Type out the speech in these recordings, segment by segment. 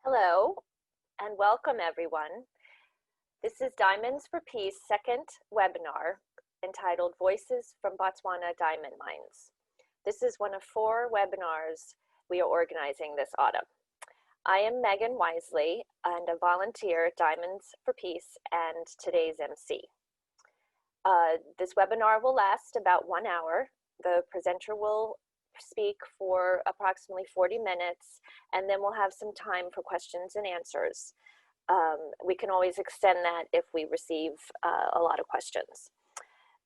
Hello and welcome everyone. This is Diamonds for Peace second webinar entitled Voices from Botswana Diamond Mines. This is one of 4 webinars we are organizing this autumn. I am Megan Wisely and a volunteer at Diamonds for Peace and today's MC. This webinar will last about 1 hour. The presenter will speak for approximately 40 minutes, and then we'll have some time for questions and answers. We can always extend that if we receive a lot of questions.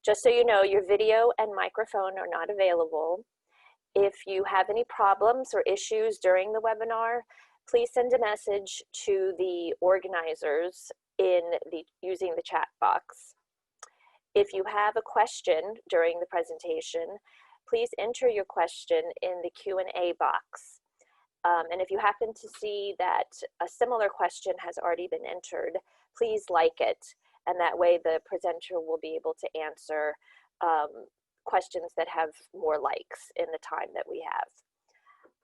Just so you know, your video and microphone are not available. If you have any problems or issues during the webinar, please send a message to the organizers using the chat box. If you have a question during the presentation, please enter your question in the Q&A box. And if you happen to see that a similar question has already been entered, please like it. And that way the presenter will be able to answer questions that have more likes in the time that we have.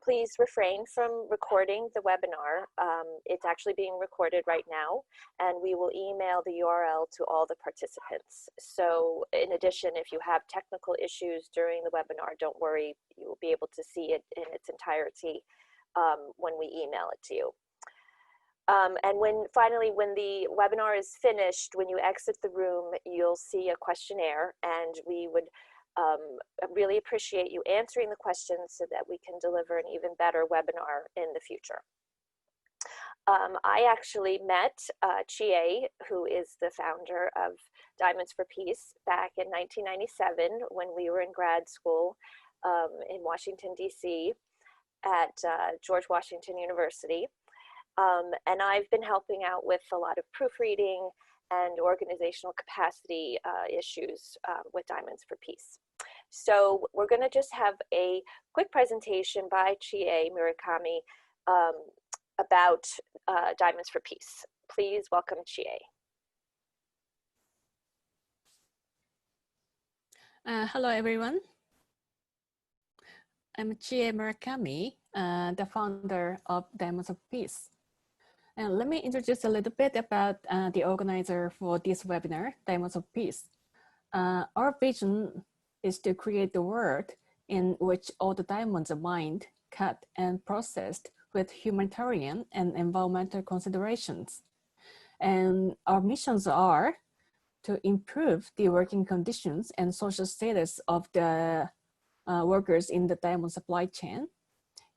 Please refrain from recording the webinar. It's actually being recorded right now, and we will email the URL to all the participants. So in addition, if you have technical issues during the webinar, don't worry, you will be able to see it in its entirety when we email it to you. And finally, when the webinar is finished, when you exit the room, you'll see a questionnaire, and we would really appreciate you answering the questions so that we can deliver an even better webinar in the future. I actually met Chie, who is the founder of Diamonds for Peace, back in 1997 when we were in grad school in Washington, D.C. at George Washington University. And I've been helping out with a lot of proofreading and organizational capacity issues with Diamonds for Peace. So we're going to just have a quick presentation by Chie Murakami about Diamonds for Peace. Please welcome Chie. Hello, everyone. I'm Chie Murakami, the founder of Diamonds of Peace. And let me introduce a little bit about the organizer for this webinar, Diamonds of Peace. Our vision is to create a world in which all the diamonds are mined, cut, and processed with humanitarian and environmental considerations. And our missions are to improve the working conditions and social status of the workers in the diamond supply chain,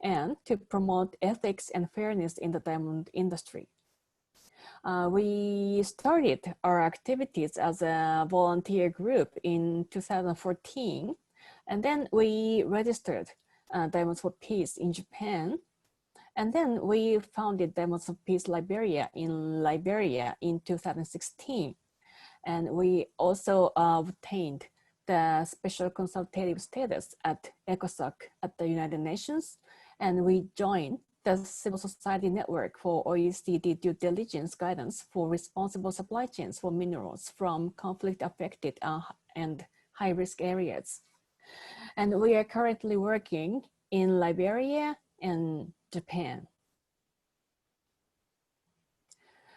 and to promote ethics and fairness in the diamond industry. We started our activities as a volunteer group in 2014, and then we registered Diamonds for Peace in Japan, and then we founded Diamonds for Peace Liberia in 2016, and we also obtained the special consultative status at ECOSOC at the United Nations, and we joined the Civil Society Network for OECD due diligence guidance for responsible supply chains for minerals from conflict-affected and high-risk areas. And we are currently working in Liberia and Japan.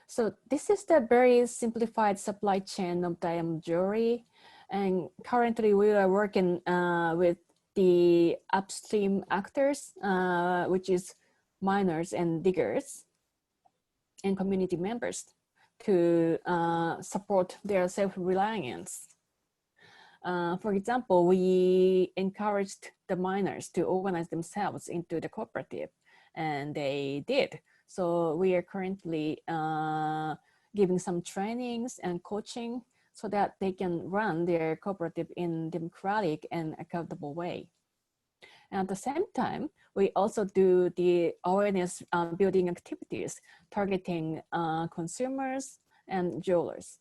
So this is the very simplified supply chain of diamond jewelry. And currently we are working with the upstream actors, which is miners and diggers and community members, to support their self-reliance. For example, we encouraged the miners to organize themselves into the cooperative, and they did. So we are currently giving some trainings and coaching so that they can run their cooperative in democratic and accountable way. And at the same time, we also do the awareness building activities targeting consumers and jewelers.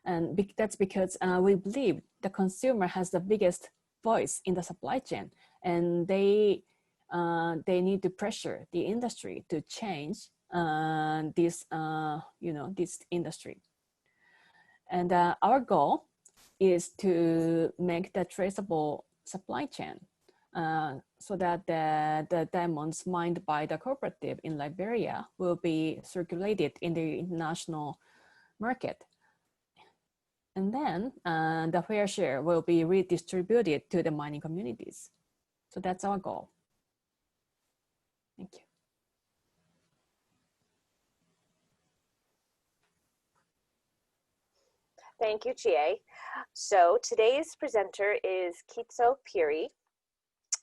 And that's because we believe the consumer has the biggest voice in the supply chain, and they need to pressure the industry to change this industry. And our goal is to make the traceable supply chain so that the diamonds mined by the cooperative in Liberia will be circulated in the international market. And then the fair share will be redistributed to the mining communities. So that's our goal. Thank you. Thank you, Chie. So today's presenter is Kitso Piri,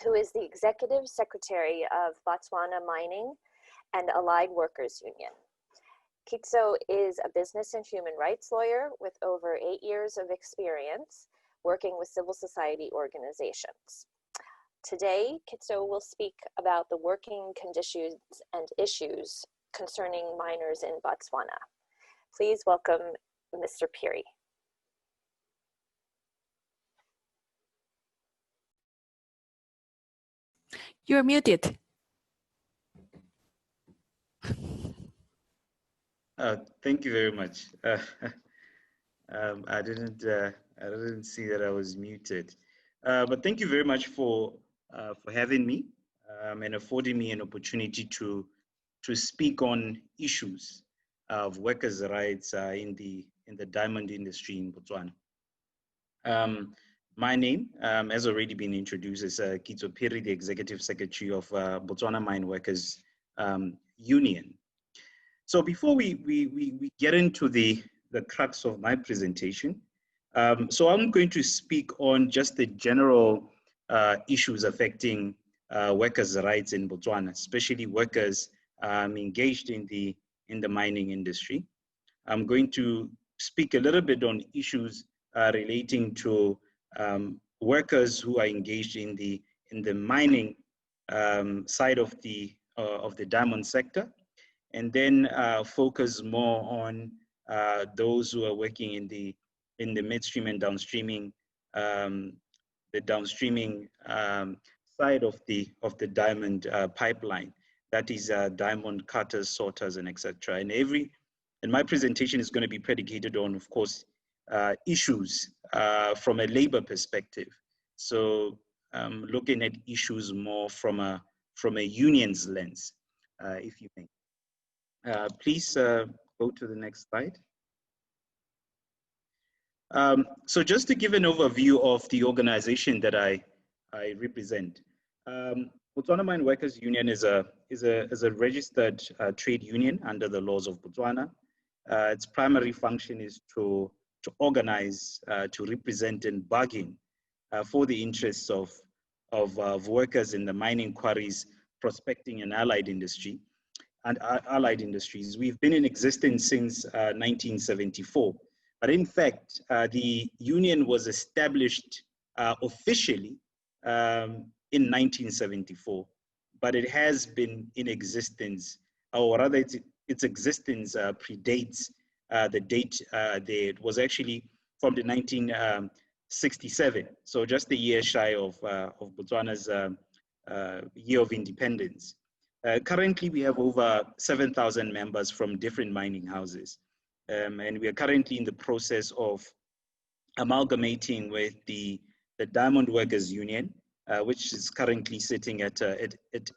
who is the Executive Secretary of Botswana Mining and Allied Workers Union. Kitso is a business and human rights lawyer with over 8 years of experience working with civil society organizations. Today, Kitso will speak about the working conditions and issues concerning miners in Botswana. Please welcome Mr. Piri. You're muted. Thank you very much. I didn't see that I was muted, but thank you very much for having me and affording me an opportunity to speak on issues of workers' rights in the diamond industry in Botswana. My name has already been introduced as Kitso Piri, the Executive Secretary of Botswana Mine Workers Union. So before we get into the crux of my presentation, so I'm going to speak on just the general issues affecting workers' rights in Botswana, especially workers engaged in the mining industry. I'm going to speak a little bit on issues relating to workers who are engaged in the mining side of the diamond sector, and then focus more on those who are working in the midstream and downstreaming, the downstreaming side of the diamond pipeline. That is diamond cutters, sorters, and etc. And my presentation is going to be predicated on, of course, issues from a labor perspective. So looking at issues more from a union's lens, if you may. Please go to the next slide. So just to give an overview of the organization that I represent, Botswana Mine Workers Union is a registered trade union under the laws of Botswana. Its primary function is to organize, to represent and bargain for the interests of workers in the mining quarries, prospecting and allied industry. And allied industries. We've been in existence since 1974. But in fact, the union was established officially in 1974, but it has been in existence, or rather its existence predates the date there. It was actually from the 1967, so just a year shy of Botswana's year of independence. Currently, we have over 7,000 members from different mining houses. And we are currently in the process of amalgamating with the Diamond Workers Union, which is currently sitting at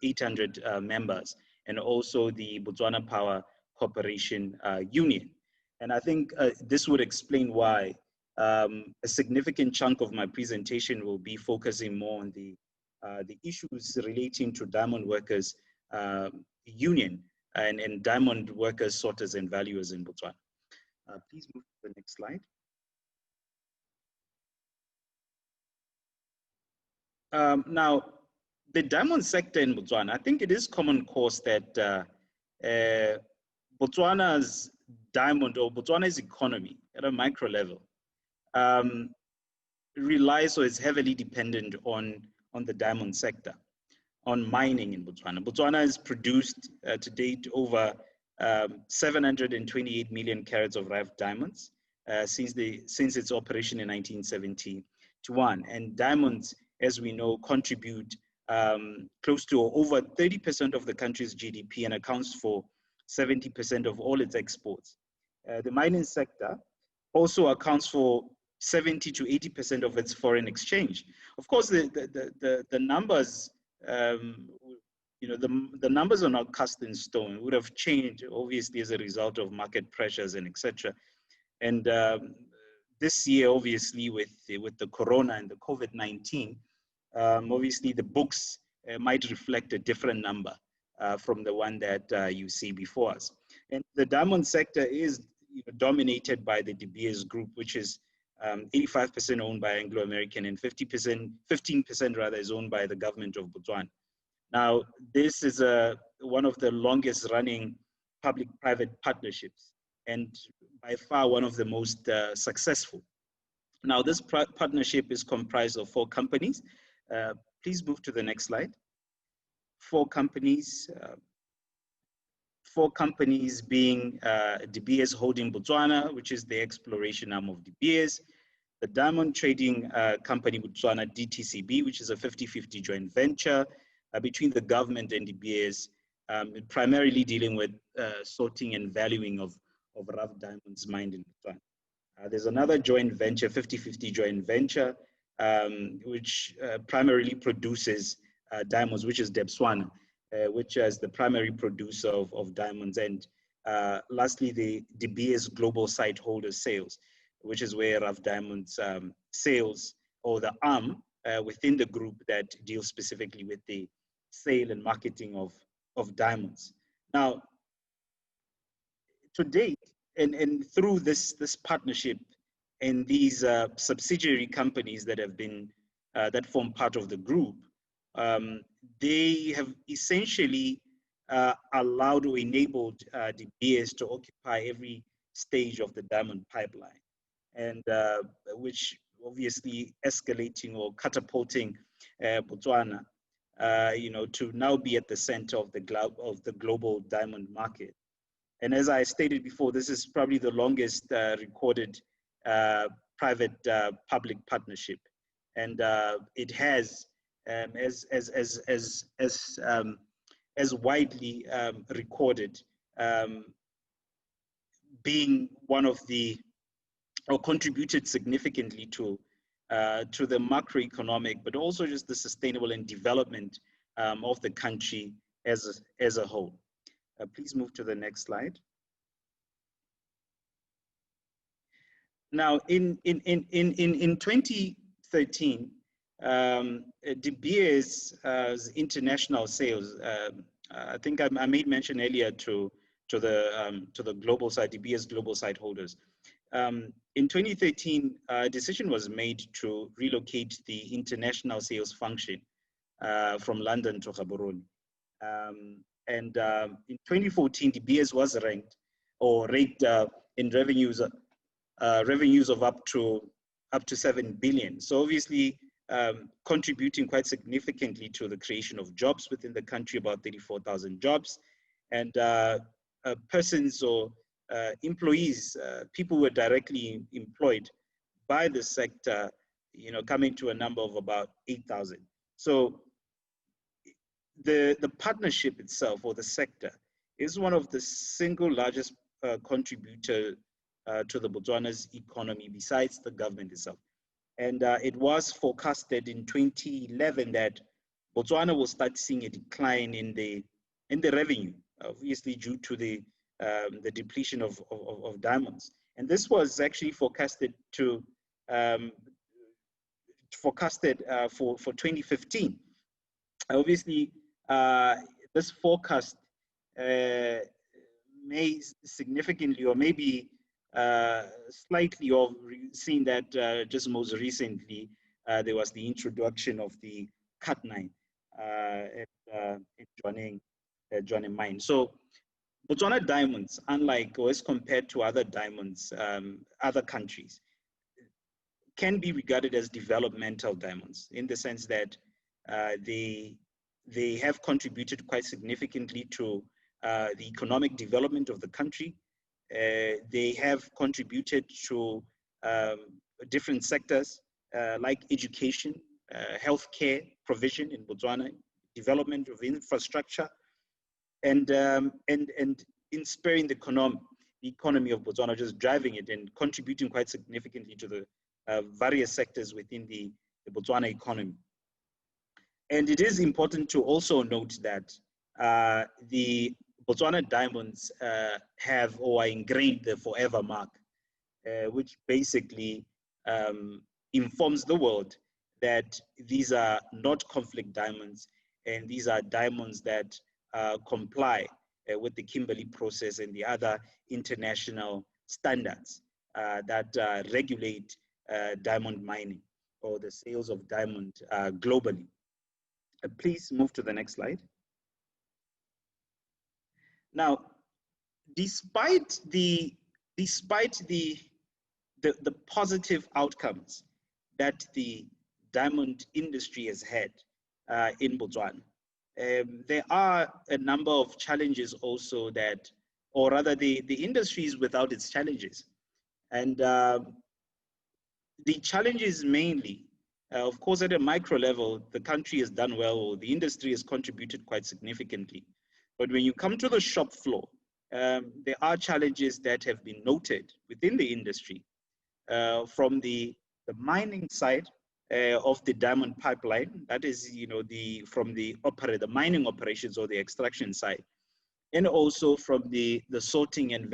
800 members, and also the Botswana Power Corporation Union. And I think this would explain why a significant chunk of my presentation will be focusing more on the issues relating to diamond workers union and diamond workers, sorters, and valuers in Botswana. Please move to the next slide. Now, the diamond sector in Botswana, I think it is common cause that Botswana's diamond or Botswana's economy at a micro level relies or is heavily dependent on the diamond sector, on mining in Botswana. Botswana has produced to date over 728 million carats of rough diamonds since its operation in 1971. And diamonds, as we know, contribute close to over 30% of the country's GDP and accounts for 70% of all its exports. The mining sector also accounts for 70 to 80% of its foreign exchange. Of course, the numbers, the numbers are not cast in stone. It would have changed, obviously, as a result of market pressures and etc. And this year, obviously, with the corona and the COVID-19, obviously the books might reflect a different number from the one that you see before us. And the diamond sector is dominated by the De Beers Group, which is 85% owned by Anglo-American and 15% rather is owned by the government of Botswana. Now, this is one of the longest running public-private partnerships and by far one of the most successful. Now, this partnership is comprised of 4 companies. Please move to the next slide. 4 companies being De Beers Holding Botswana, which is the exploration arm of De Beers, the Diamond Trading Company Botswana DTCB, which is a 50-50 joint venture between the government and De Beers, primarily dealing with sorting and valuing of rough diamonds mined in Botswana. There's another joint venture, 50-50 joint venture, which primarily produces diamonds, which is Botswana, which is the primary producer of diamonds. And lastly, the De Beers Global Site Holder Sales, which is where rough diamonds sales, or the arm within the group that deals specifically with the sale and marketing of diamonds. Now, to date, and through this partnership and these subsidiary companies that have been that form part of the group, they have essentially allowed or enabled De Beers to occupy every stage of the diamond pipeline, and which obviously escalating or catapulting Botswana, to now be at the center of the global diamond market. And as I stated before, this is probably the longest recorded private-public partnership, and it has, as widely recorded, being one of the, or contributed significantly to the macroeconomic, but also just the sustainable and development of the country as a whole. Please move to the next slide. Now, in 2013, De Beers' international sales, I think I made mention earlier to the global site, De Beers Global Site Holders. In 2013, a decision was made to relocate the international sales function from London to Gaborone. In 2014, De Beers was ranked in revenues of up to 7 billion. So obviously contributing quite significantly to the creation of jobs within the country, about 34,000 jobs, and persons or employees, people who were directly employed by the sector, coming to a number of about 8,000. So the partnership itself, or the sector, is one of the single largest contributor to the Botswana's economy besides the government itself. And it was forecasted in 2011 that Botswana will start seeing a decline in the revenue, obviously due to the depletion of diamonds. And this was actually forecasted for 2015. Obviously, this forecast may significantly, or maybe slightly, of seen that just most recently there was the introduction of the Cut 9 at Botswana Mine. So Botswana diamonds, unlike or as compared to other diamonds, other countries, can be regarded as developmental diamonds, in the sense that they have contributed quite significantly to the economic development of the country. They have contributed to different sectors like education, healthcare provision in Botswana, development of infrastructure, and inspiring the economy of Botswana, just driving it and contributing quite significantly to the various sectors within the Botswana economy. And it is important to also note that the Botswana diamonds have or are engraved the forever mark, which basically informs the world that these are not conflict diamonds, and these are diamonds that comply with the Kimberley process and the other international standards that regulate diamond mining or the sales of diamond globally. Please move to the next slide. Now, despite the positive outcomes that the diamond industry has had in Botswana, there are a number of challenges also that, or rather the industry is without its challenges. And the challenges mainly, of course, at a micro level, the country has done well, or the industry has contributed quite significantly. But when you come to the shop floor, there are challenges that have been noted within the industry from the mining side of the diamond pipeline, that is, from the mining operations or the extraction side, and also from the sorting and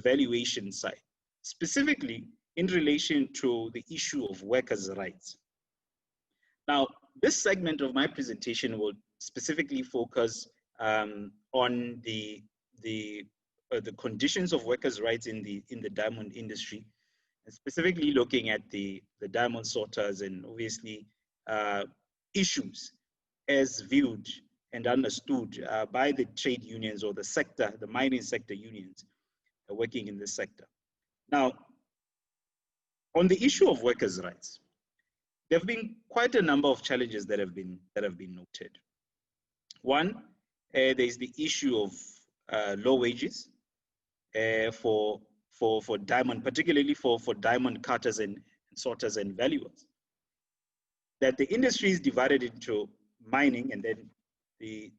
valuation side, specifically in relation to the issue of workers' rights. Now, this segment of my presentation will specifically focus on the conditions of workers' rights in the diamond industry, and specifically looking at the diamond sorters and obviously issues as viewed and understood by the trade unions or the mining sector unions working in this sector. Now, on the issue of workers' rights, there have been quite a number of challenges that have been noted. One, there's the issue of low wages for diamond, particularly for diamond cutters and sorters and valuers. That the industry is divided into mining and then the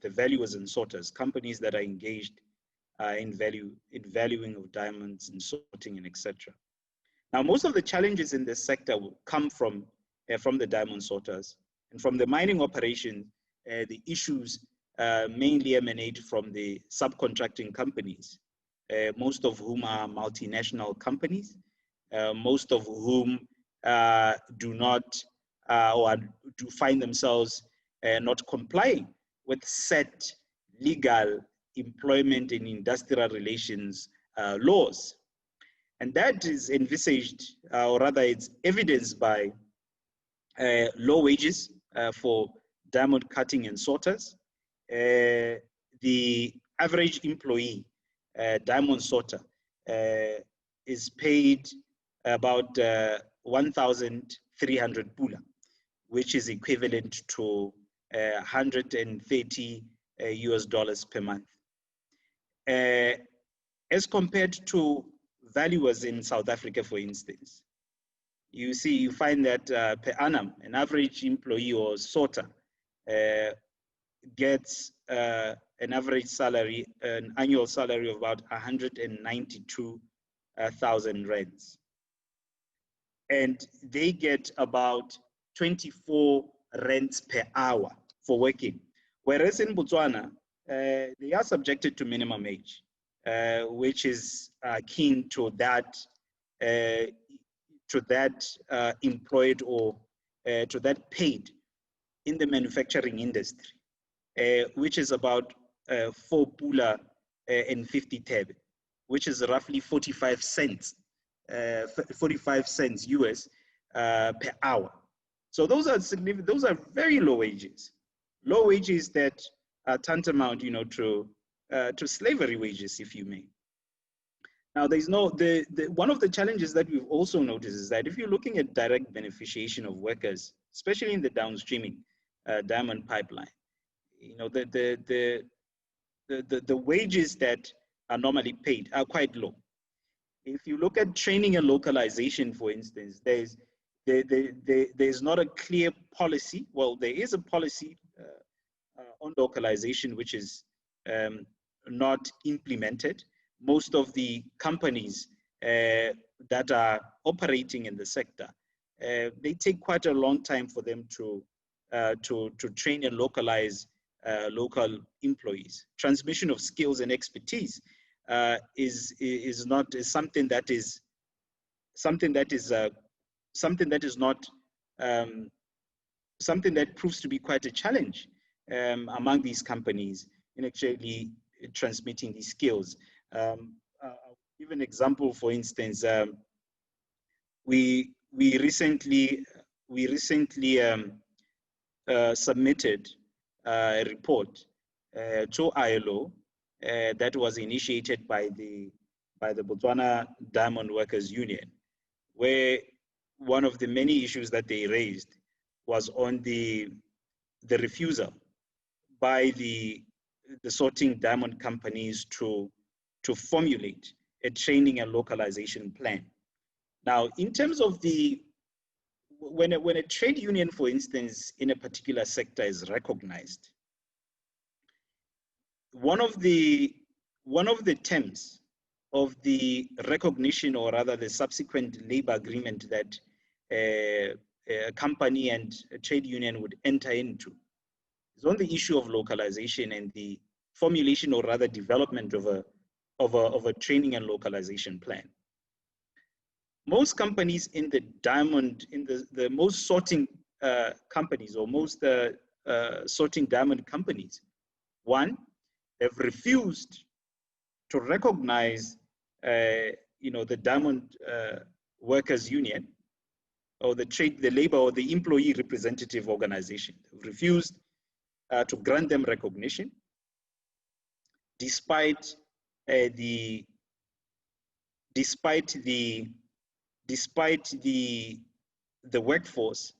valuers and sorters, companies that are engaged in valuing of diamonds and sorting and etc. Now, most of the challenges in this sector will come from the diamond sorters, and from the mining operation, the issues mainly emanate from the subcontracting companies, most of whom are multinational companies, most of whom do not or do find themselves not complying with set legal employment and industrial relations laws. And that is envisaged, or rather it's evidenced by low wages for diamond cutting and sorters. The average employee, diamond sorter, is paid about 1,300 pula, which is equivalent to $130 US per month. As compared to valuers in South Africa, for instance, you find that per annum, an average employee or sorter gets an average salary, an annual salary of about 192,000 rands. And they get about 24 rands per hour for working. Whereas in Botswana, they are subjected to minimum wage, which is akin to that employed or to that paid in the manufacturing industry, which is about 4 pula and 50 thebe, which is roughly 45 cents US per hour. So those are significant. Those are very low wages that are tantamount, to slavery wages, if you may. Now, there's one of the challenges that we've also noticed is that if you're looking at direct beneficiation of workers, especially in the downstreaming diamond pipeline, the wages that are normally paid are quite low. If you look at training and localization, for instance, there's not a clear policy. Well, there is a policy on localization which is not implemented. Most of the companies that are operating in the sector, they take quite a long time for them to train and localize local employees. Transmission of skills and expertise is something that is not something that proves to be quite a challenge among these companies in actually transmitting these skills. I'll give an example. For instance, we recently submitted a report to ILO that was initiated by the Botswana Diamond Workers Union, where one of the many issues that they raised was on the refusal by the sorting diamond companies to formulate a training and localization plan. Now, in terms of when a trade union, for instance, in a particular sector is recognized, one of the terms of the recognition, or rather the subsequent labor agreement that a company and a trade union would enter into, is on the issue of localization and the formulation, or rather development of a training and localization plan. Most companies in the diamond, in the most sorting companies, or most sorting diamond companies, one, have refused to recognize the Diamond Workers Union, or the labor or the employee representative organization. They've refused to grant them recognition, despite the workforce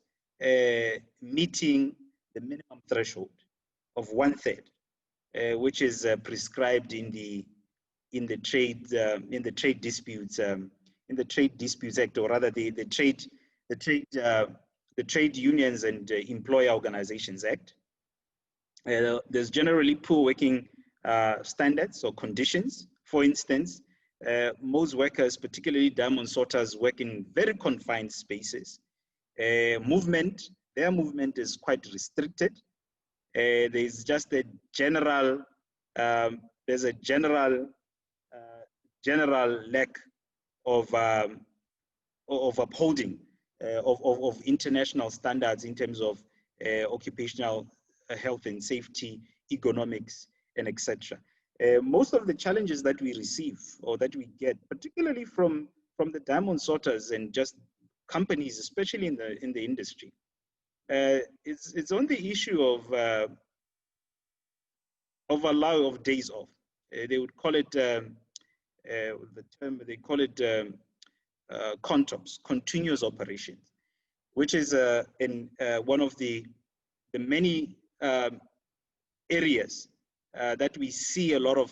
meeting the minimum threshold of 1/3, which is prescribed in the Trade Disputes Act, or rather the Trade Unions and Employer Organizations Act. There's generally poor working standards or conditions. For instance, most workers, particularly diamond sorters, work in very confined spaces. Their movement is quite restricted. There's just a general lack of upholding of international standards in terms of occupational health and safety, economics, and etc. Most of the challenges that we receive, or that we get, particularly from the diamond sorters and just companies, especially in the industry, it's on the issue of allow of days off. They would call it CONTOPS, continuous operations, which is one of the many areas that we see a lot of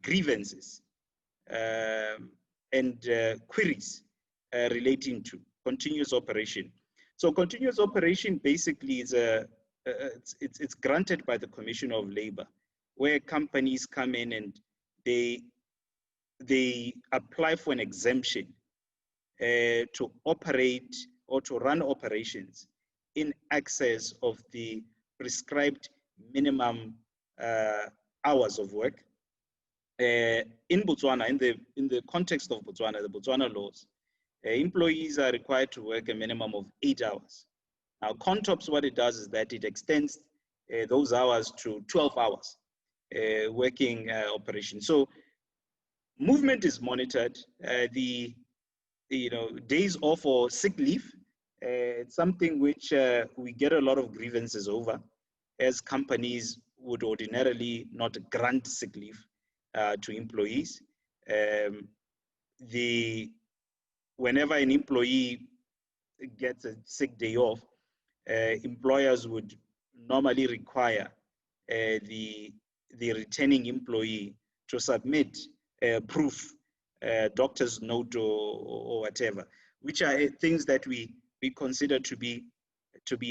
grievances and queries relating to continuous operation. So continuous operation basically is it's granted by the Commission of Labor, where companies come in and they apply for an exemption to operate or to run operations in excess of the prescribed minimum hours of work. In Botswana, in the context of Botswana, the Botswana laws, employees are required to work a minimum of 8 hours. Now, CONTOPS, what it does is that it extends those hours to 12 hours working operation. So movement is monitored. The days off or sick leave, it's something which we get a lot of grievances over, as companies would ordinarily not grant sick leave to employees. Whenever an employee gets a sick day off, employers would normally require the returning employee to submit proof, doctor's note or whatever, which are things that we consider to be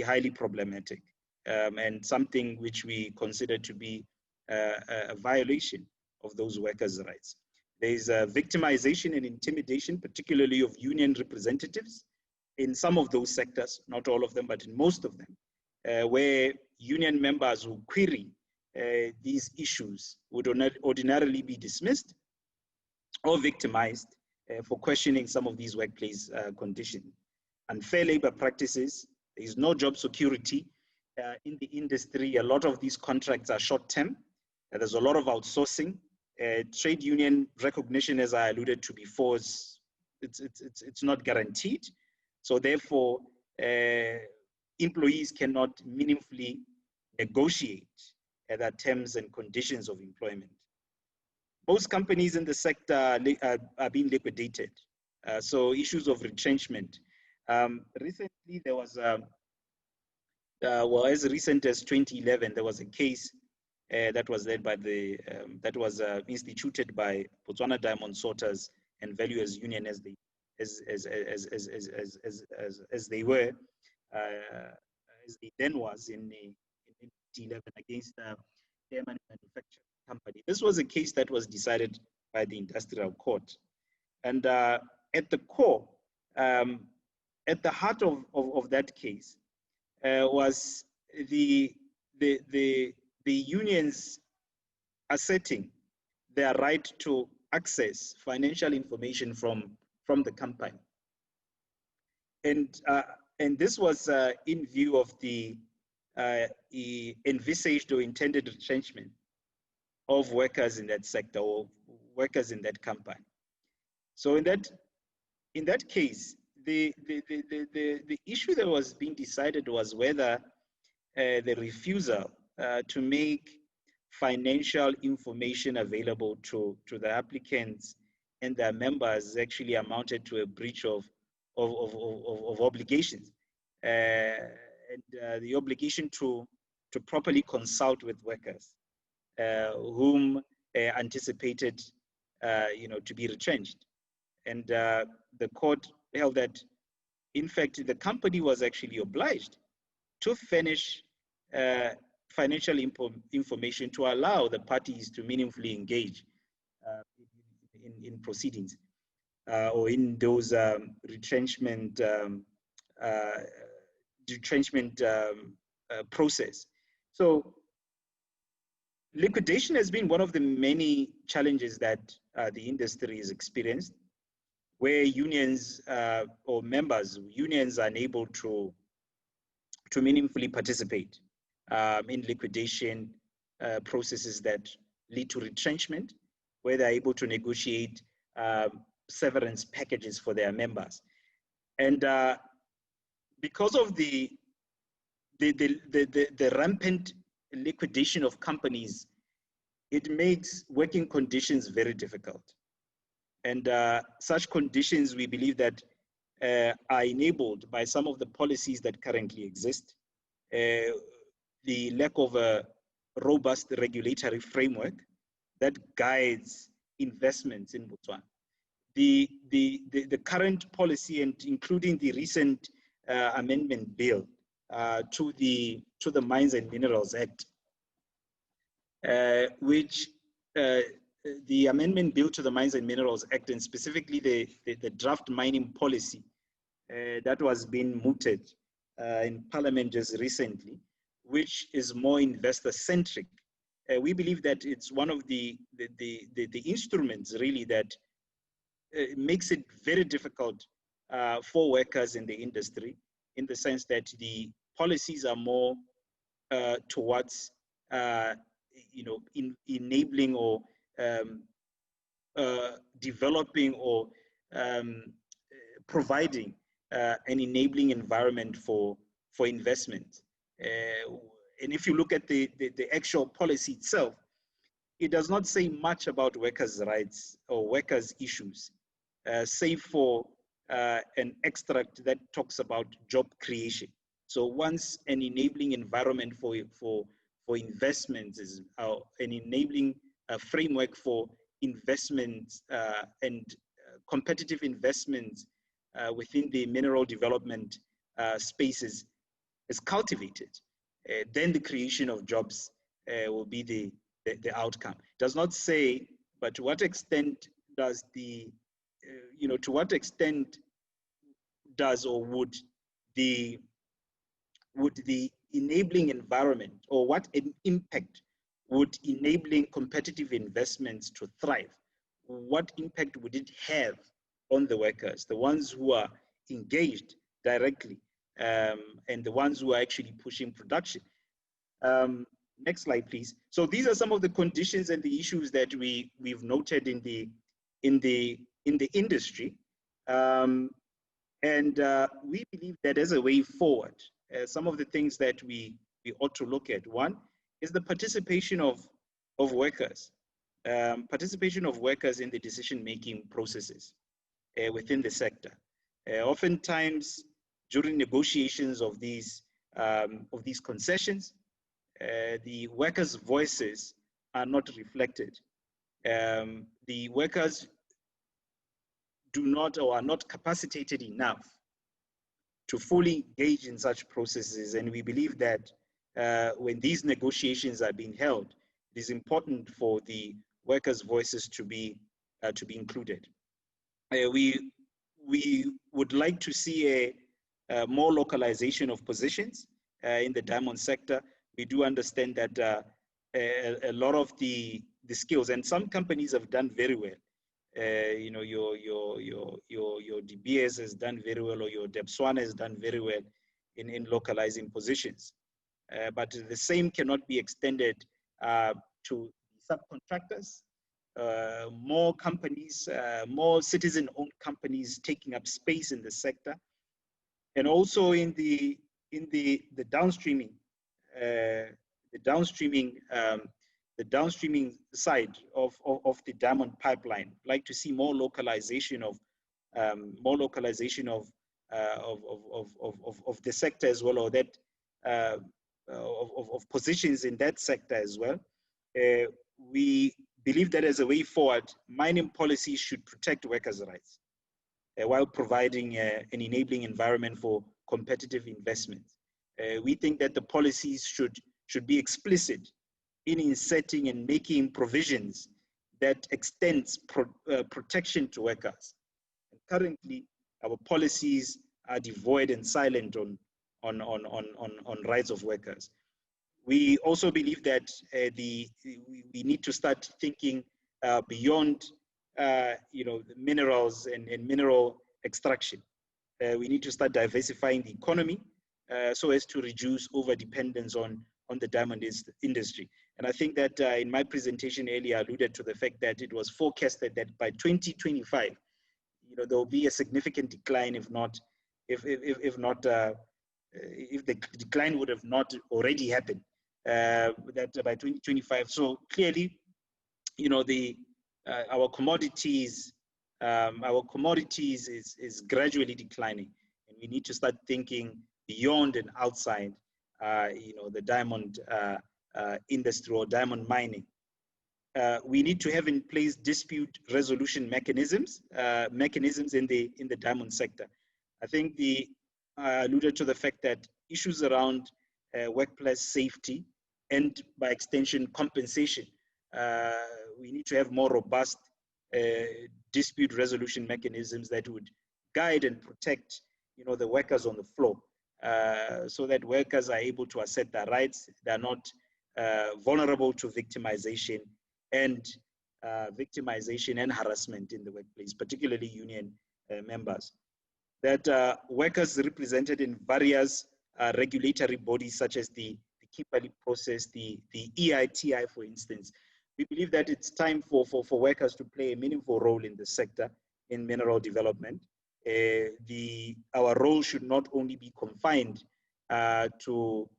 highly problematic, and something which we consider to be a violation of those workers' rights. There's victimization and intimidation, particularly of union representatives in some of those sectors, not all of them, but in most of them, where union members who query these issues would ordinarily be dismissed or victimized for questioning some of these workplace conditions. Unfair labor practices, there is no job security in the industry. A lot of these contracts are short-term. There's a lot of outsourcing. Trade union recognition, as I alluded to before, it's not guaranteed. So therefore, employees cannot meaningfully negotiate the terms and conditions of employment. Most companies in the sector are being liquidated. So issues of retrenchment. Recently, there was, well, as recent as 2011, there was a case that was led by the, that was instituted by Botswana Diamond Sorters and Valuers Union as they were, as they then was in 2011 against the German manufacturing company. This was a case that was decided by the industrial court. And at the core, at the heart of that case was the unions asserting their right to access financial information from the company. And this was in view of the envisaged or intended retrenchment of workers in that sector or workers in that company. So in that case, the issue that was being decided was whether the refusal to make financial information available to the applicants and their members actually amounted to a breach of obligations, and the obligation to properly consult with workers whom anticipated to be retrenched. And the court held that, in fact, the company was actually obliged to furnish financial information to allow the parties to meaningfully engage in proceedings or in those retrenchment process. So liquidation has been one of the many challenges that the industry has experienced, where unions or unions are unable to meaningfully participate in liquidation processes that lead to retrenchment, where they're able to negotiate severance packages for their members. And because of the rampant liquidation of companies, it makes working conditions very difficult. And such conditions, we believe that are enabled by some of the policies that currently exist, the lack of a robust regulatory framework that guides investments in Botswana, the current policy, and including the recent amendment bill to the Mines and Minerals Act, which the amendment bill to the Mines and Minerals Act, and specifically the draft mining policy that was being mooted in Parliament just recently, which is more investor-centric. We believe that it's one of the instruments really that makes it very difficult for workers in the industry, in the sense that the policies are more towards enabling or developing or providing an enabling environment for investment. And if you look at the actual policy itself, it does not say much about workers' rights or workers' issues, save for an extract that talks about job creation. So once an enabling environment for investments is an enabling framework for investments and competitive investments within the mineral development spaces is cultivated, then the creation of jobs will be the outcome. It does not say, but to what extent does the, to what extent does or would the enabling environment, or what impact would enabling competitive investments to thrive, what impact would it have on the workers, the ones who are engaged directly, and the ones who are actually pushing production? Next slide, please. So these are some of the conditions and the issues that we've noted in the industry, and we believe that as a way forward, some of the things that we ought to look at. One is the participation of workers, participation of workers in the decision-making processes within the sector. Oftentimes, during negotiations of these concessions, the workers' voices are not reflected. The workers do not, or are not capacitated enough to fully engage in such processes. And we believe that when these negotiations are being held, it is important for the workers' voices to be included. We would like to see a more localization of positions in the diamond sector. We do understand that a lot of the skills, and some companies have done very well. Your De Beers has done very well, or your Botswana has done very well in localizing positions. But the same cannot be extended to subcontractors. More companies, more citizen-owned companies taking up space in the sector, and also in the downstreaming, the downstreaming side of the diamond pipeline. Like to see more localization of the sector as well, or that of positions in that sector as well. We believe that as a way forward, mining policies should protect workers' rights while providing an enabling environment for competitive investments. We think that the policies should be explicit in inserting and making provisions that extends protection to workers. And currently, our policies are devoid and silent on rights of workers. We also believe that we need to start thinking beyond the minerals and mineral extraction. We need to start diversifying the economy so as to reduce over-dependence on the diamond industry. And I think that in my presentation earlier, I alluded to the fact that it was forecasted that by 2025, there will be a significant decline, if the decline would have not already happened, that by 2025. So clearly, our commodities is gradually declining, and we need to start thinking beyond and outside the diamond industry or diamond mining. We need to have in place dispute resolution mechanisms in the diamond sector. I think I alluded to the fact that issues around workplace safety and by extension compensation, we need to have more robust dispute resolution mechanisms that would guide and protect the workers on the floor, so that workers are able to assert their rights. They're not vulnerable to victimization and harassment in the workplace, particularly union members. That workers represented in various regulatory bodies such as the Kimberley process, the EITI, for instance. We believe that it's time for workers to play a meaningful role in the sector in mineral development. Our role should not only be confined to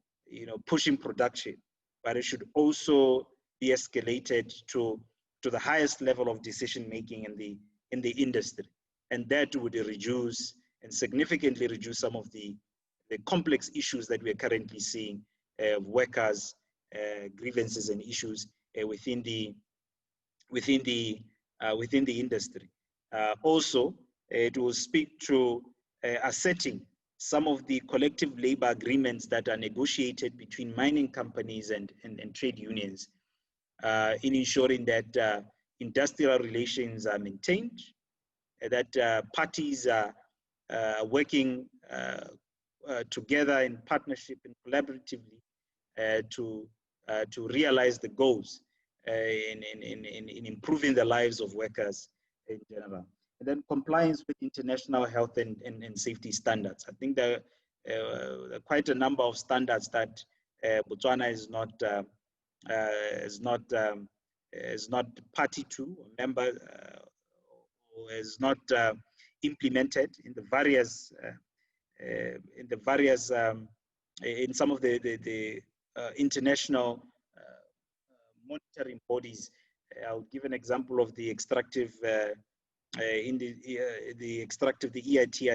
pushing production, but it should also be escalated to the highest level of decision making in the industry, and that would reduce and significantly reduce some of the complex issues that we are currently seeing of workers' grievances and issues within the industry. Also, it will speak to asserting some of the collective labor agreements that are negotiated between mining companies and trade unions in ensuring that industrial relations are maintained, that parties are working together in partnership and collaboratively to realize the goals in improving the lives of workers in general. And then compliance with international health and safety standards. I think there are quite a number of standards that Botswana is not party to, or member, or is not implemented in the various in some of the international monitoring bodies. I'll give an example of the extractive the EITI,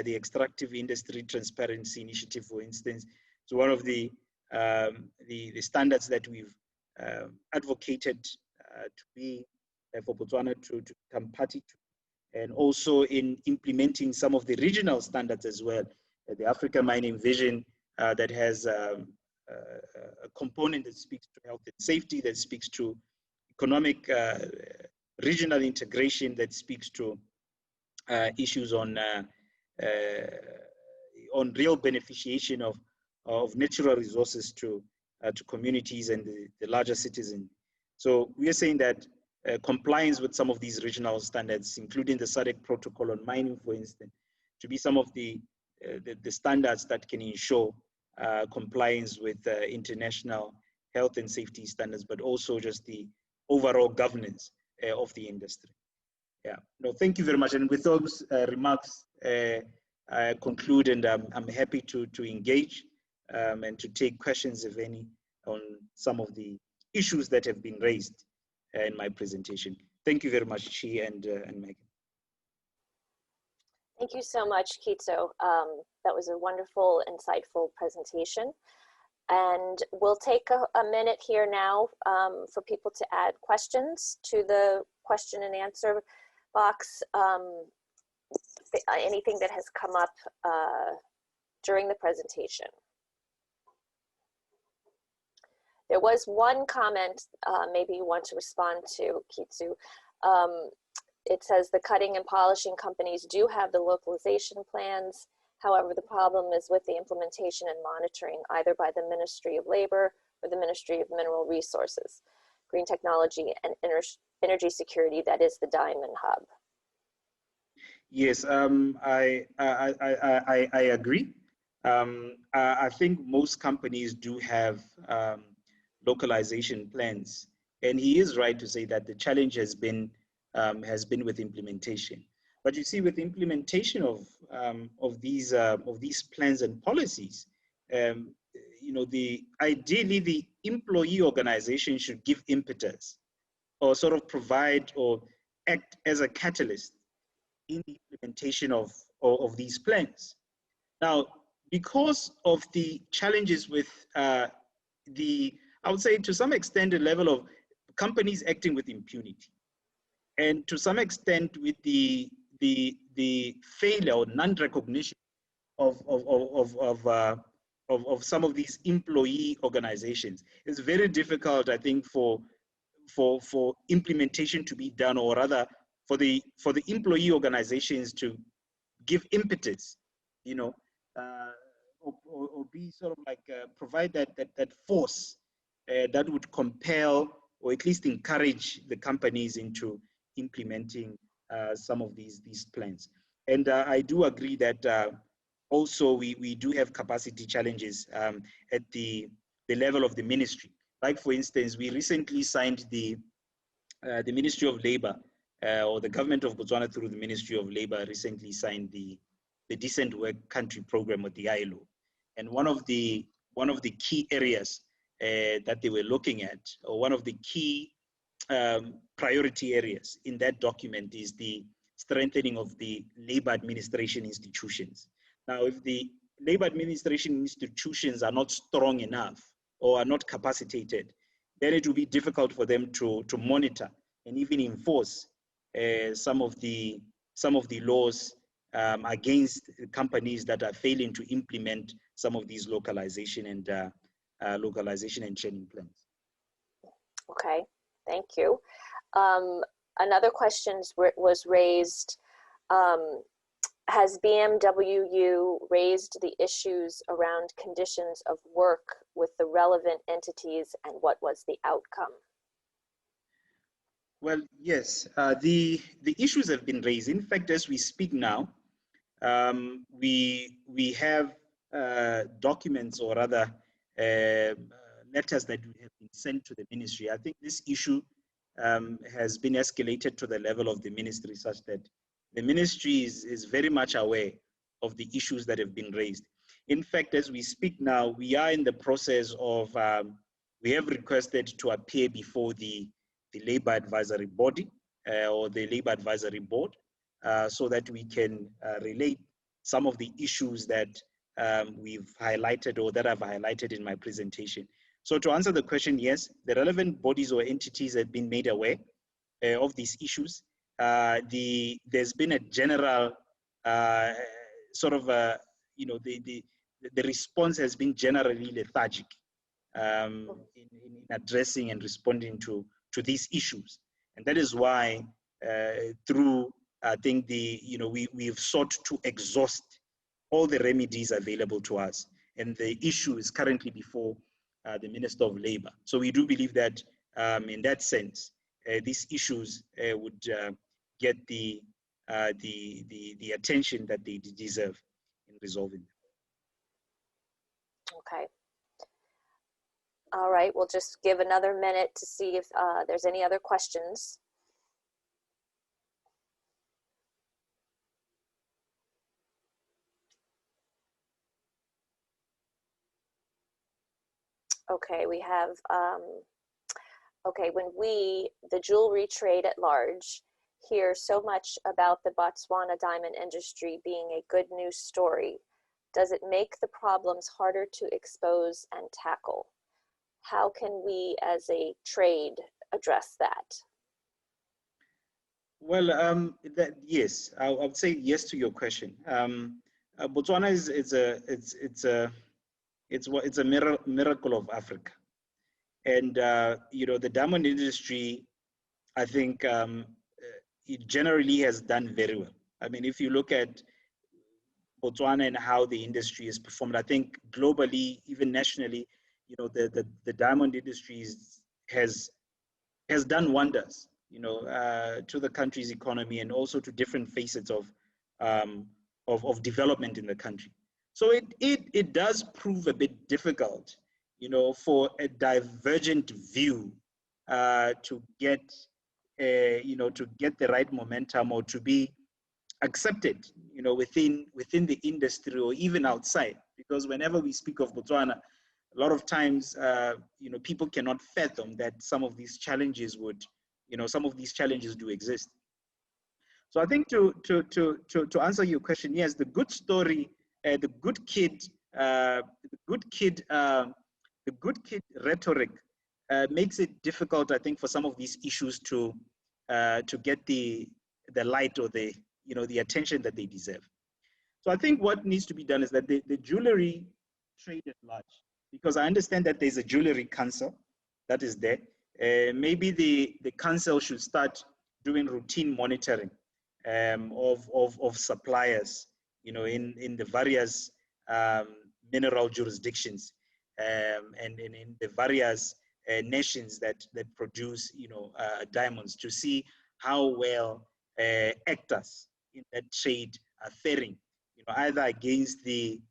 the Extractive Industry Transparency Initiative, for instance. So one of the standards that we've advocated to be for Botswana to become party to, and also in implementing some of the regional standards as well. The Africa Mining Vision that has a component that speaks to health and safety, that speaks to economic regional integration, that speaks to issues on real beneficiation of natural resources to communities and the larger citizens. So we are saying that compliance with some of these regional standards, including the SADC protocol on mining, for instance, to be some of the standards that can ensure compliance with international health and safety standards, but also just the overall governance of the industry. Yeah, no, thank you very much. And with those remarks, I conclude, and I'm happy to engage and to take questions, if any, on some of the issues that have been raised in my presentation. Thank you very much, Chi and Megan. Thank you so much, Kitso. That was a wonderful, insightful presentation. And we'll take a minute here now for people to add questions to the question and answer box. Anything that has come up during the presentation. There was one comment, maybe you want to respond to, Kitso. It says the cutting and polishing companies do have the localization plans. However, the problem is with the implementation and monitoring, either by the Ministry of Labor or the Ministry of Mineral Resources, Green Technology and Energy Security, that is the Diamond Hub. Yes, I agree. I think most companies do have localization plans, and he is right to say that the challenge has been with implementation. But you see, with implementation of these plans and policies, you know, ideally the employee organization should give impetus, or sort of provide or act as a catalyst in the implementation of these plans. Now, because of the challenges with I would say to some extent, the level of companies acting with impunity, and to some extent with the failure or non-recognition of some of these employee organizations, it's very difficult, I think, for implementation to be done, or rather for the employee organizations to give impetus, you know, or be sort of like provide that force that would compel or at least encourage the companies into implementing some of these plans. And I do agree that also we do have capacity challenges at the level of the ministry. Like, for instance, we recently signed the Ministry of Labor, or the government of Botswana through the Ministry of Labor recently signed the Decent Work Country Program, with the ILO. And one of the key areas that they were looking at, or one of the key priority areas in that document, is the strengthening of the labor administration institutions. Now, if the labor administration institutions are not strong enough or are not capacitated, then it will be difficult for them to monitor and even enforce some of the laws against companies that are failing to implement some of these localization and training plans. Okay, thank you. another question was raised. Has BMWU raised the issues around conditions of work with the relevant entities, and what was the outcome? Well, yes, the issues have been raised. In fact, as we speak now, we have documents, or rather letters that have been sent to the ministry. I think this issue has been escalated to the level of the ministry, such that the ministry is very much aware of the issues that have been raised. In fact, as we speak now, we are in the process of, we have requested to appear before the Labor Advisory Body or the Labor Advisory Board, so that we can relate some of the issues that we've highlighted, or that I've highlighted in my presentation. So to answer the question, yes, the relevant bodies or entities have been made aware of these issues. There's been a general sort of, the response has been generally lethargic in addressing and responding to these issues. And that is why through, I think, we've sought to exhaust all the remedies available to us. And the issue is currently before the Minister of Labor. So we do believe that in that sense, these issues would get the attention that they deserve in resolving them. Okay. All right, we'll just give another minute to see if there's any other questions. Okay, we have, okay, when we, the jewelry trade at large, hear so much about the Botswana diamond industry being a good news story, does it make the problems harder to expose and tackle? How can we as a trade address that? Well, yes, I would say yes to your question. Botswana it's a miracle of Africa, and the diamond industry, I think, it generally has done very well. I mean, if you look at Botswana and how the industry is performed, I think globally, even nationally, the diamond industry has done wonders, to the country's economy, and also to different facets of development in the country. So it does prove a bit difficult, for a divergent view to get the right momentum, or to be accepted, within the industry, or even outside. Because whenever we speak of Botswana, a lot of times, people cannot fathom that some of these challenges do exist. So I think to answer your question, yes, the good story, the good kid rhetoric makes it difficult, I think, for some of these issues to get the light, or the attention that they deserve. So I think what needs to be done is that the jewelry trade at large, because I understand that there's a jewelry council that is there. Maybe the council should start doing routine monitoring of suppliers, in the various mineral jurisdictions, and in the various nations that produce, diamonds, to see how well actors in that trade are faring, either against the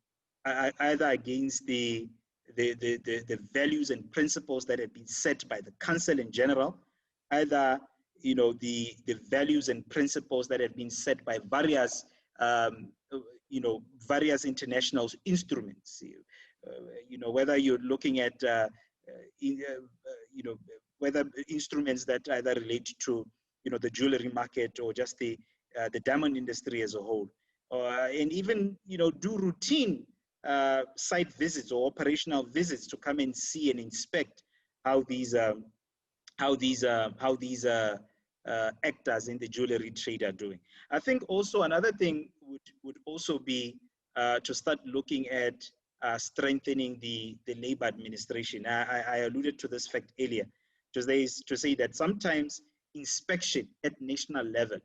values and principles that have been set by the council in general, either the values and principles that have been set by various various international instruments, whether you're looking at whether instruments that either relate to the jewelry market, or just the diamond industry as a whole, and even do routine site visits or operational visits to come and see and inspect how these actors in the jewelry trade are doing. I think also another thing would also be to start looking at strengthening the labor administration. I alluded to this fact earlier, to say that sometimes inspection at national level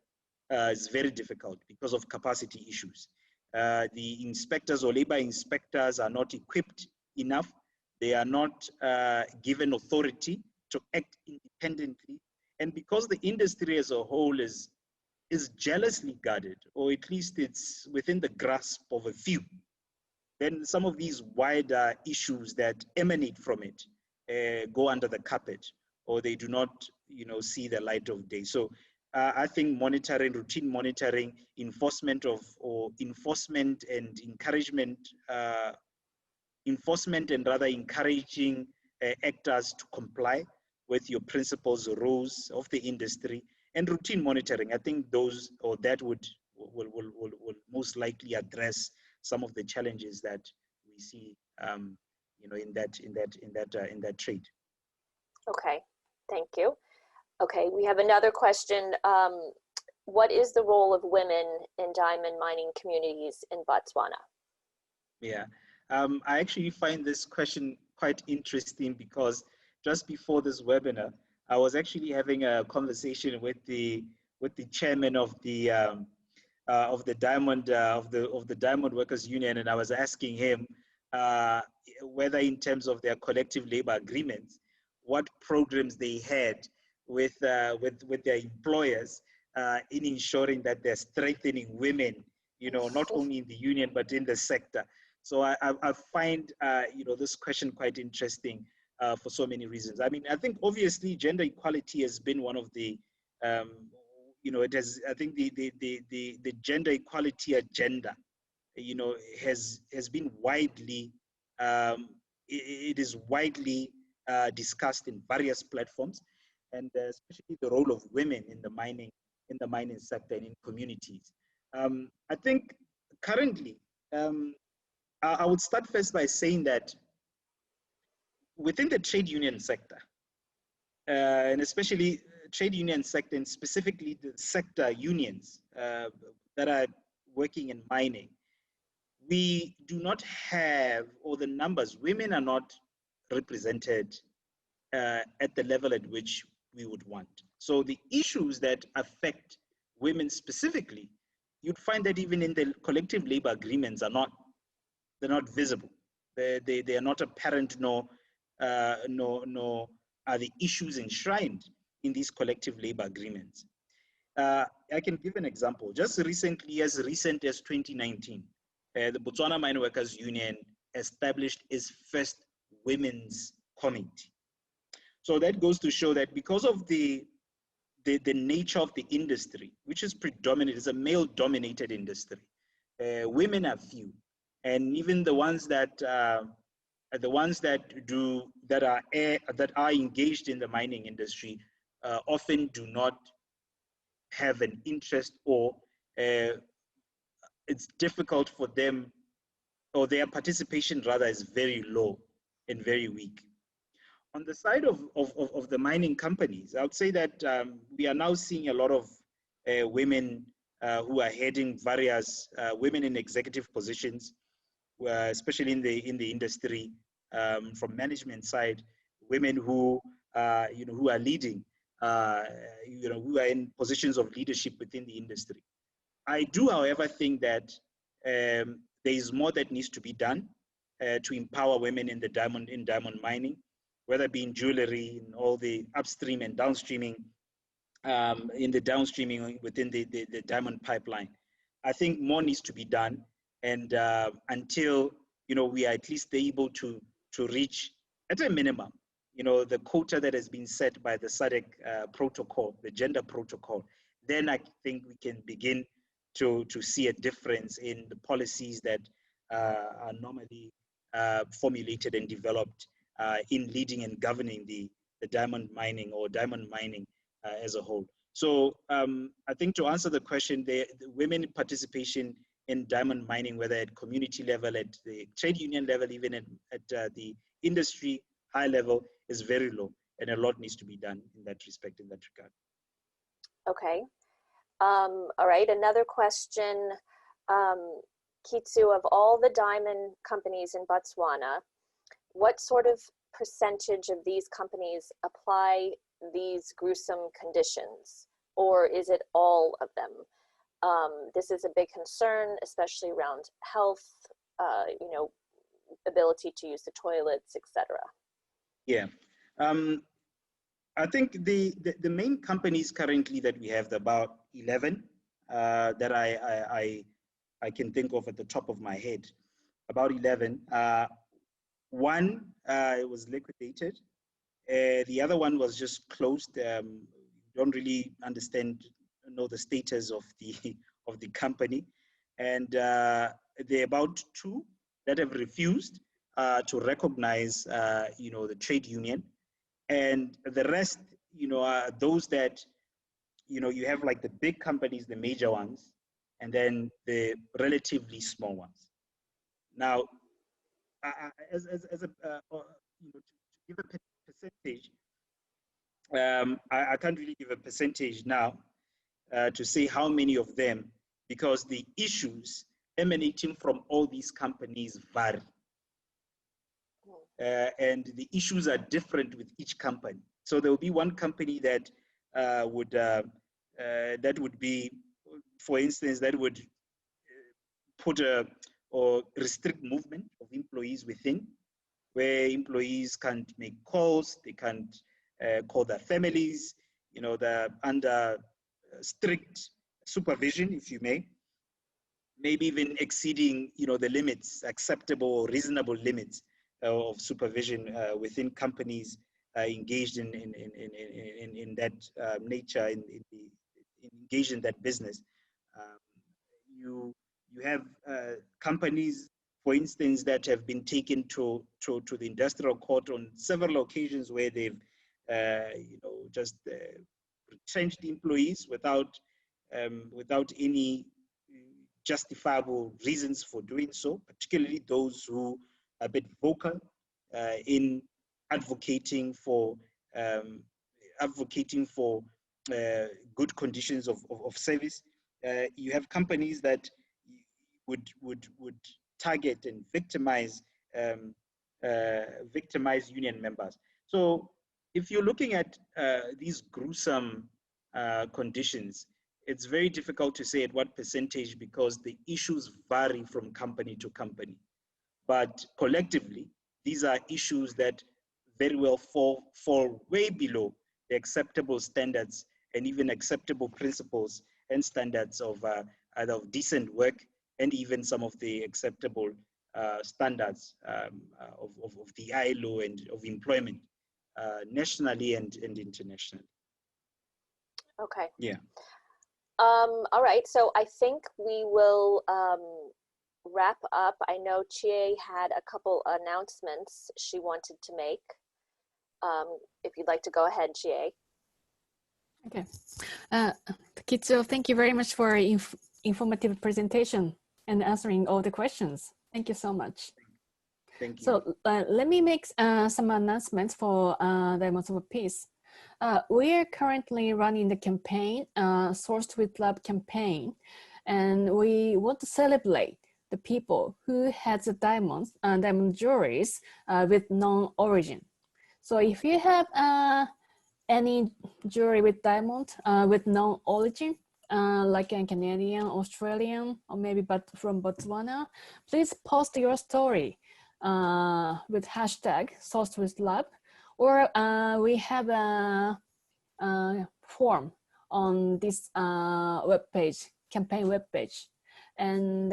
is very difficult because of capacity issues. The inspectors or labor inspectors are not equipped enough. They are not given authority to act independently. And because the industry as a whole is jealously guarded, or at least it's within the grasp of a few, then some of these wider issues that emanate from it go under the carpet, or they do not, see the light of day. So I think monitoring, routine monitoring, enforcement and encouragement, and rather encouraging actors to comply with your principles, rules of the industry, and routine monitoring. I think that will most likely address some of the challenges that we see, in that trade. Okay, thank you. Okay, we have another question. What is the role of women in diamond mining communities in Botswana? Yeah, I actually find this question quite interesting because just before this webinar, I was actually having a conversation with the chairman of the Diamond Workers Union, and I was asking him whether, in terms of their collective labor agreements, what programs they had with their employers in ensuring that they're strengthening women, not only in the union but in the sector. So I find this question quite interesting for so many reasons. I mean, I think obviously gender equality has been one of the it has. I think the gender equality agenda, has been widely. It is widely discussed in various platforms, and especially the role of women in the mining sector and in communities. I think currently, I would start first by saying that within the trade union sector, and especially trade union sector, and specifically the sector unions that are working in mining, we do not have, or the numbers, women are not represented at the level at which we would want. So the issues that affect women specifically, you'd find that even in the collective labor agreements they're not visible. They are not apparent, nor are the issues enshrined in these collective labor agreements. I can give an example. Just recently, as recent as 2019, the Botswana Mine Workers Union established its first women's committee. So that goes to show that because of the nature of the industry, which is predominant, is a male-dominated industry, women are few, and even the ones that are engaged in the mining industry often do not have an interest, or it's difficult for them, or their participation rather is very low and very weak. On the side of the mining companies, I would say that we are now seeing a lot of women who are heading various women in executive positions, especially in the industry, from management side, women who who are leading, who are in positions of leadership within the industry. I do, however, think that there is more that needs to be done to empower women in diamond mining, whether it be in jewelry, in all the upstream and downstreaming, in the downstreaming within the diamond pipeline. I think more needs to be done, and until we are at least able to reach, at a minimum, the quota that has been set by the SADC protocol, the gender protocol, then I think we can begin to see a difference in the policies that are normally formulated and developed in leading and governing the diamond mining, or diamond mining as a whole. So I think, to answer the question, the women participation in diamond mining, whether at community level, at the trade union level, even at the industry high level, is very low, and a lot needs to be done in that respect, in that regard. Okay. All right, another question. Kitsu, of all the diamond companies in Botswana, what sort of percentage of these companies apply these gruesome conditions, or is it all of them? This is a big concern, especially around health, you know, ability to use the toilets, etc. Yeah. I think the main companies currently that we have, about 11 that I can think of at the top of my head, about 11. One it was liquidated. The other one was just closed. Don't really know the status of the of the company, and there are about 2 that have refused to recognize, you know, the trade union, and the rest, you know, are those that, you know, you have like the big companies, the major ones, and then the relatively small ones. Now, as a you know, to give a percentage, I can't really give a percentage now to say how many of them, because the issues emanating from all these companies vary. And the issues are different with each company. So there will be one company that would be, for instance, that would put or restrict movement of employees within, where employees can't make calls, they can't call their families, you know, they're under strict supervision, if you may, maybe even exceeding, you know, the limits, acceptable or reasonable limits of supervision within companies engaged in that nature, engaged in that business. Um, you have companies, for instance, that have been taken to the industrial court on several occasions, where they've you know, just retrenched employees without any justifiable reasons for doing so, particularly those who are a bit vocal in advocating for good conditions of service. You have companies that would target and victimize union members. So if you're looking at these gruesome conditions, it's very difficult to say at what percentage, because the issues vary from company to company. But collectively, these are issues that very well fall way below the acceptable standards and even acceptable principles and standards of either of decent work and even some of the acceptable standards of the ILO and of employment nationally and internationally. Okay. Yeah. All right, so I think we will wrap up. I know Chie had a couple announcements she wanted to make. If you'd like to go ahead, Chie. Okay. Kitsuo, thank you very much for informative presentation and answering all the questions. Thank you so much. Thank you. So let me make some announcements for Diamonds of Peace. We are currently running the campaign, Sourced with Love campaign, and we want to celebrate the people who has the diamonds and diamond jewelries with known origin. So if you have any jewelry with diamond with known origin, like a Canadian, Australian, or maybe but from Botswana, please post your story with hashtag Sourced with Love, or we have a form on this webpage, campaign webpage, and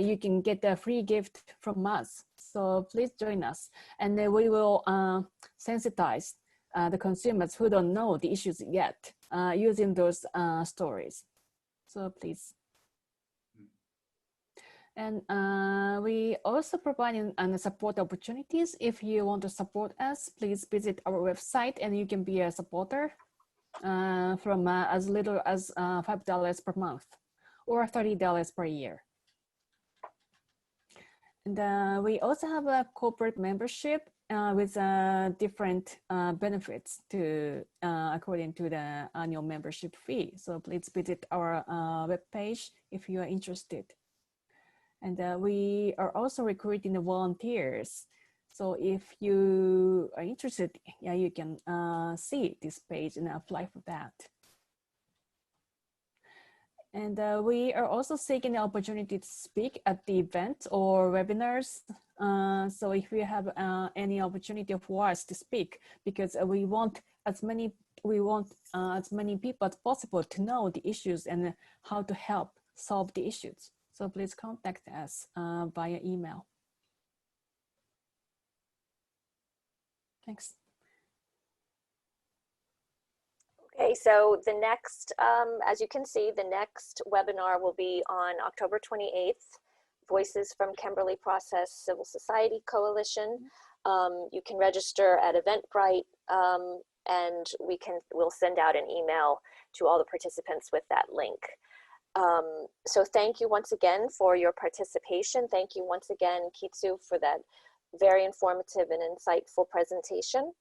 you can get a free gift from us. So please join us, and we will sensitize the consumers who don't know the issues yet using those stories. So please. And we also provide support opportunities. If you want to support us, please visit our website and you can be a supporter from as little as $5 per month or $30 per year. And we also have a corporate membership with different benefits to according to the annual membership fee. So please visit our webpage if you are interested. And we are also recruiting the volunteers. So if you are interested, yeah, you can see this page and apply for that. And we are also seeking the opportunity to speak at the event or webinars. So if you have any opportunity for us to speak, because we want as many people as possible to know the issues and how to help solve the issues. So please contact us via email. Thanks. Okay, so the next, as you can see, the next webinar will be on October 28th, Voices from Kimberley Process Civil Society Coalition. You can register at Eventbrite, and we'll send out an email to all the participants with that link. So thank you once again for your participation. Thank you once again, Kitsu, for that very informative and insightful presentation.